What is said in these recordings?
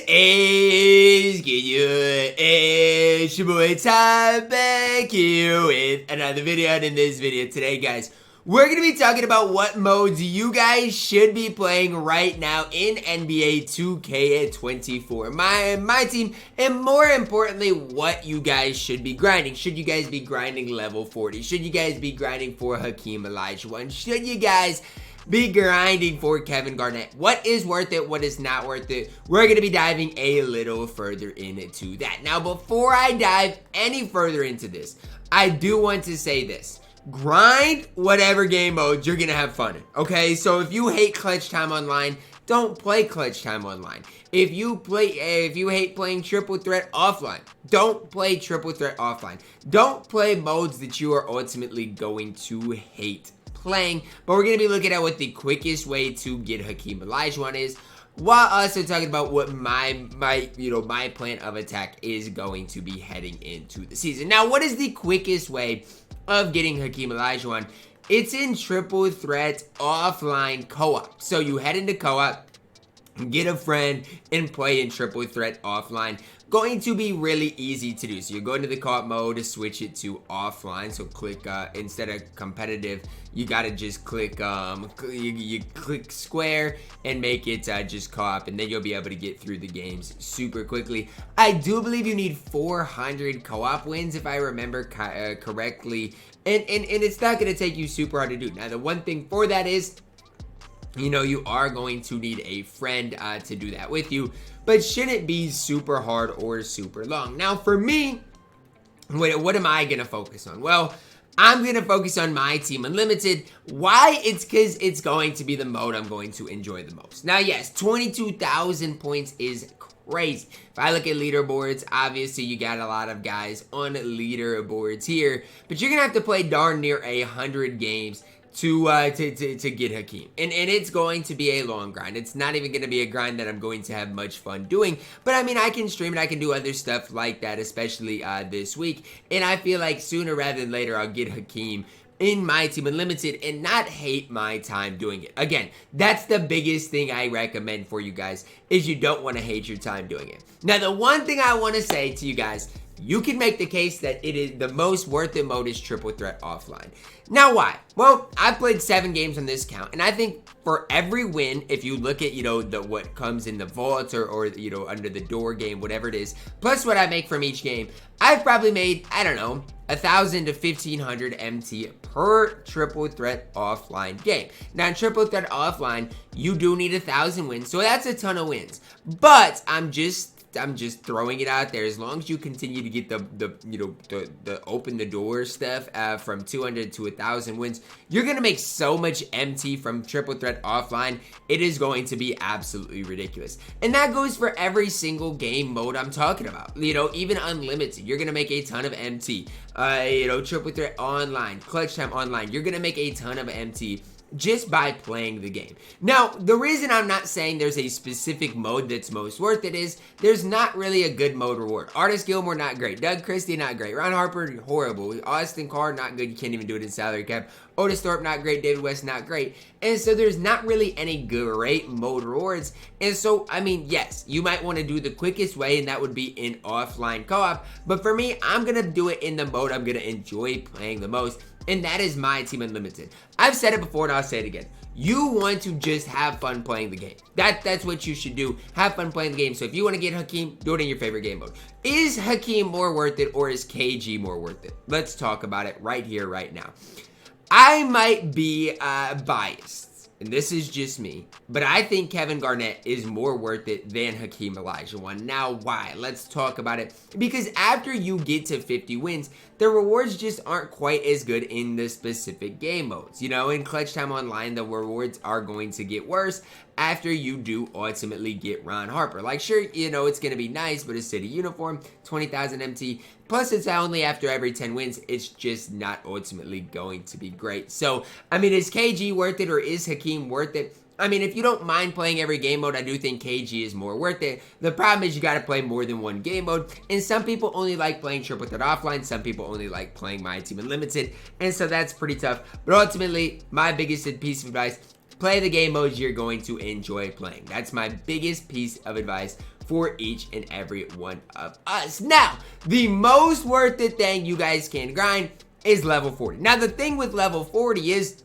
is good? It's your boy Ty back here with another video. And in this video today, guys, we're going to be talking about what modes you guys should be playing right now in NBA 2K24 MyTEAM, and more importantly, what you guys should be grinding. Should you guys be grinding level 40? Should you guys be grinding for Hakeem Olajuwon? Should you guys be grinding for Kevin Garnett? What is worth it? What is not worth it? We're going to be diving a little further into that. Now, before I dive any further into this, I do want to say this. Grind whatever game mode you're going to have fun in, okay? So if you hate Clutch Time Online, don't play Clutch Time Online. If you hate playing Triple Threat Offline, don't play Triple Threat Offline. Don't play modes that you are ultimately going to hate playing. But we're going to be looking at what the quickest way to get Hakeem Olajuwon is, while also talking about what my plan of attack is going to be heading into the season. Now, what is the quickest way of getting Hakeem Olajuwon? It's in Triple Threat Offline Co-op. So you head into Co-op, get a friend, and play in Triple Threat Offline. Going to be really easy to do. So you go into the co-op mode, switch it to offline. So click instead of competitive, you gotta just click you click square and make it just co-op, and then you'll be able to get through the games super quickly. I do believe you need 400 co-op wins if I remember correctly, and it's not gonna take you super hard to do. Now the one thing for that is, you are going to need a friend to do that with you, but shouldn't be super hard or super long. Now, for me, what am I going to focus on? Well, I'm going to focus on MyTEAM Unlimited. Why? It's because it's going to be the mode I'm going to enjoy the most. Now, yes, 22,000 points is crazy. If I look at leaderboards, obviously you got a lot of guys on leaderboards here, but you're going to have to play darn near 100 games to get Hakeem, and it's going to be a long grind. It's not even going to be a grind that I'm going to have much fun doing, but I mean, I can stream it, I can do other stuff like that, especially this week, and I feel like sooner rather than later I'll get Hakeem in MyTEAM Unlimited and not hate my time doing it. Again, that's the biggest thing I recommend for you guys, is you don't want to hate your time doing it. Now, the one thing I want to say to you guys, you can make the case that it is the most worth it mode is Triple Threat Offline. Now, why? Well, I've played 7 games on this count, and I think for every win, if you look at, what comes in the vault or under the door game, whatever it is, plus what I make from each game, I've probably made, I don't know, 1,000 to 1,500 MT per Triple Threat Offline game. Now, in Triple Threat Offline, you do need 1,000 wins, so that's a ton of wins. But I'm just throwing it out there. As long as you continue to get the open the door stuff from 200 to 1,000 wins, you're gonna make so much MT from Triple Threat Offline. It is going to be absolutely ridiculous, and that goes for every single game mode I'm talking about. Even Unlimited, you're gonna make a ton of MT. Triple Threat Online, Clutch Time Online, you're gonna make a ton of MT just by playing the game. Now, the reason I'm not saying there's a specific mode that's most worth it is there's not really a good mode reward. Artis Gilmore, not great. Doug Christie, not great. Ron Harper, horrible. Austin Carr, not good. You can't even do it in salary cap. Otis Thorpe, not great. David West, not great. And so there's not really any great mode rewards. And so, I mean, yes, you might want to do the quickest way, and that would be in offline co-op. But for me, I'm going to do it in the mode I'm going to enjoy playing the most, and that is MyTEAM Unlimited. I've said it before, and I'll say it again. You want to just have fun playing the game. That's what you should do. Have fun playing the game. So if you want to get Hakeem, do it in your favorite game mode. Is Hakeem more worth it, or is KG more worth it? Let's talk about it right here, right now. I might be biased, and this is just me, but I think Kevin Garnett is more worth it than Hakeem Olajuwon. Now, why? Let's talk about it. Because after you get to 50 wins, the rewards just aren't quite as good in the specific game modes. In Clutch Time Online, the rewards are going to get worse after you do ultimately get Ron Harper. Like, sure, it's going to be nice, but a city uniform, 20,000 MT, plus it's only after every 10 wins, it's just not ultimately going to be great. So, I mean, is KG worth it, or is Hakeem worth it? I mean, if you don't mind playing every game mode, I do think KG is more worth it. The problem is you got to play more than one game mode, and some people only like playing Triple Threat Offline, some people only like playing MyTEAM Unlimited, and so that's pretty tough. But ultimately, my biggest piece of advice, play the game modes you're going to enjoy playing. That's my biggest piece of advice for each and every one of us. Now, the most worth it thing you guys can grind is level 40. Now, the thing with level 40 is,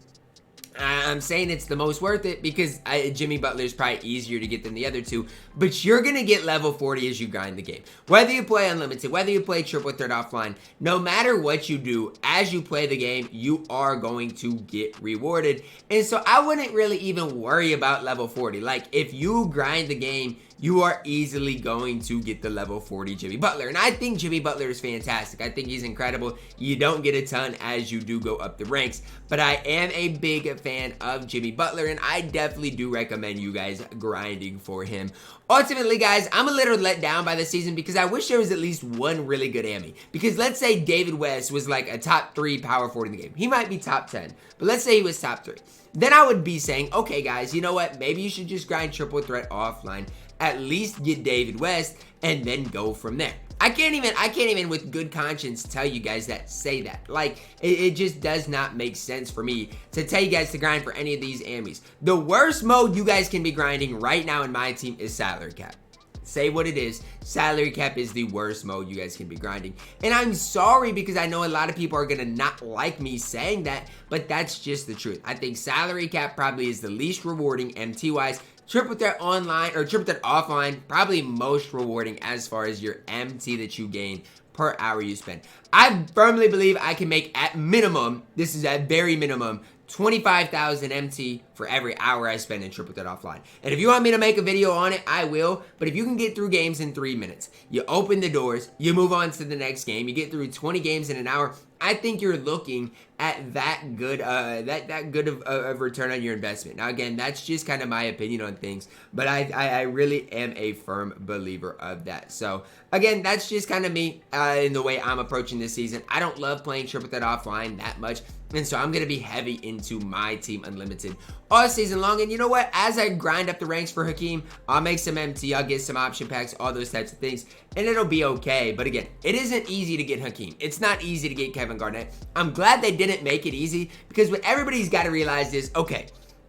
I'm saying it's the most worth it because Jimmy Butler is probably easier to get than the other two, but you're going to get level 40 as you grind the game. Whether you play unlimited, whether you play triple threat offline, no matter what you do, as you play the game, you are going to get rewarded. And so I wouldn't really even worry about level 40. Like, if you grind the game, you are easily going to get the level 40 Jimmy Butler. And I think Jimmy Butler is fantastic. I think he's incredible. You don't get a ton as you do go up the ranks, but I am a big fan of Jimmy Butler, and I definitely do recommend you guys grinding for him. Ultimately, guys, I'm a little let down by the season because I wish there was at least one really good Ammy. Because let's say David West was like a top 3 power forward in the game. He might be top 10, but let's say he was top 3. Then I would be saying, okay, guys, you know what? Maybe you should just grind triple threat offline. At least get David West and then go from there. I can't even with good conscience tell you guys say that. Like, it just does not make sense for me to tell you guys to grind for any of these Ammys. The worst mode you guys can be grinding right now in my team is salary cap. Say what it is, salary cap is the worst mode you guys can be grinding. And I'm sorry because I know a lot of people are gonna not like me saying that, but that's just the truth. I think salary cap probably is the least rewarding MT-wise. Triple threat online or triple threat offline, probably most rewarding as far as your MT that you gain per hour you spend. I firmly believe I can make at minimum, this is at very minimum, 25,000 MT for every hour I spend in triple threat offline. And if you want me to make a video on it, I will. But if you can get through games in 3 minutes, you open the doors, you move on to the next game, you get through 20 games in an hour, I think you're looking at that good of return on your investment. Now, again, that's just kind of my opinion on things, but I really am a firm believer of that. So, again, that's just kind of me in the way I'm approaching this season. I don't love playing triple threat offline that much, and so I'm going to be heavy into my team unlimited all season long. And you know what? As I grind up the ranks for Hakeem, I'll make some MT, I'll get some option packs, all those types of things, and it'll be okay. But again, it isn't easy to get Hakeem. It's not easy to get Kevin Garnett. I'm glad they didn't make it easy because what everybody's got to realize is, okay,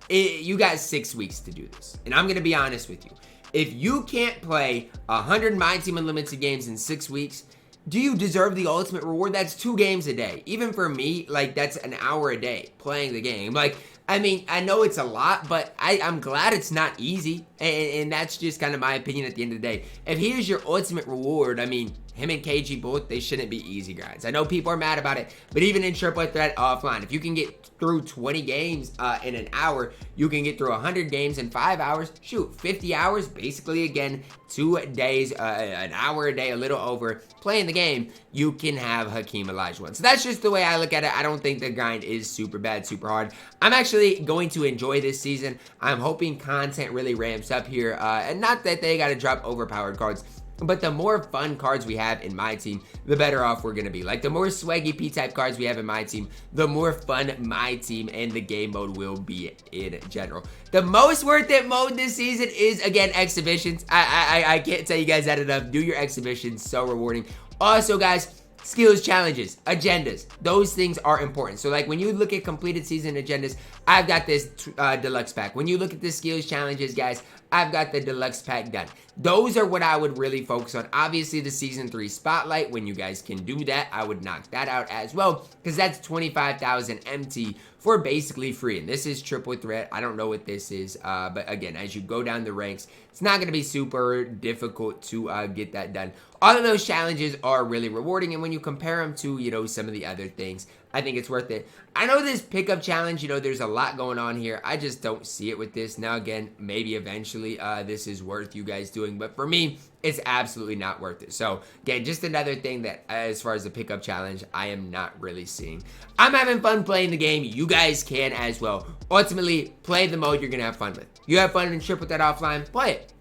you got 6 weeks to do this. And I'm going to be honest with you. If you can't play 100 MyTEAM Unlimited games in 6 weeks, do you deserve the ultimate reward? That's 2 games a day. Even for me, like, that's an hour a day playing the game. Like, I mean, I know it's a lot, but I'm glad it's not easy. And that's just kind of my opinion at the end of the day. If he is your ultimate reward, I mean, him and KG both, they shouldn't be easy grinds. I know people are mad about it, but even in triple threat offline, if you can get through 20 games in an hour, you can get through 100 games in 5 hours. Shoot, 50 hours, basically, again, 2 days, an hour a day, a little over, playing the game, you can have Hakeem Olajuwon. So that's just the way I look at it. I don't think the grind is super bad, super hard. I'm actually going to enjoy this season. I'm hoping content really ramps up here, and not that they got to drop overpowered cards, but the more fun cards we have in my team, the better off we're going to be. Like, the more swaggy P-type cards we have in my team, the more fun my team and the game mode will be in general. The most worth it mode this season is, again, exhibitions. I can't tell you guys that enough. Do your exhibitions. So rewarding. Also, guys, skills challenges, agendas, those things are important. So like when you look at completed season agendas, I've got this deluxe pack. When you look at the skills challenges, guys, I've got the deluxe pack done. Those are what I would really focus on. Obviously the season 3 spotlight, when you guys can do that, I would knock that out as well, because that's 25,000 MT for basically free. And this is triple threat. I don't know what this is, but again, as you go down the ranks, it's not going to be super difficult to get that done. All of those challenges are really rewarding, and when you compare them to, you know, some of the other things, I think it's worth it. I know this pickup challenge, you know, there's a lot going on here. I just don't see it with this. Now, again, maybe eventually this is worth you guys doing, but for me, it's absolutely not worth it. So, again, just another thing that, as far as the pickup challenge, I am not really seeing. I'm having fun playing the game. You guys can as well. Ultimately, play the mode you're going to have fun with. You have fun in triple threat offline, play it.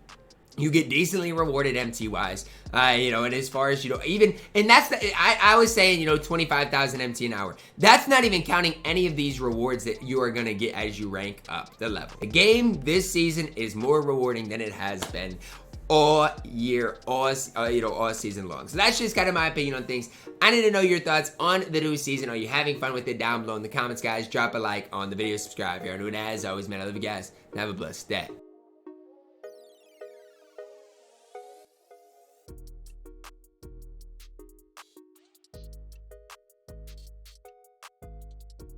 You get decently rewarded MT-wise, you know, and as far as, you know, even, and that's the, I was saying, you know, 25,000 MT an hour. That's not even counting any of these rewards that you are going to get as you rank up the level. The game this season is more rewarding than it has been. all year, all season long. So that's just kind of my opinion on things. I need to know your thoughts on the new season. Are you having fun with it? Down below in the comments, guys. Drop a like on the video, subscribe if you're new, and as always, man, I love you guys, and have a blessed day.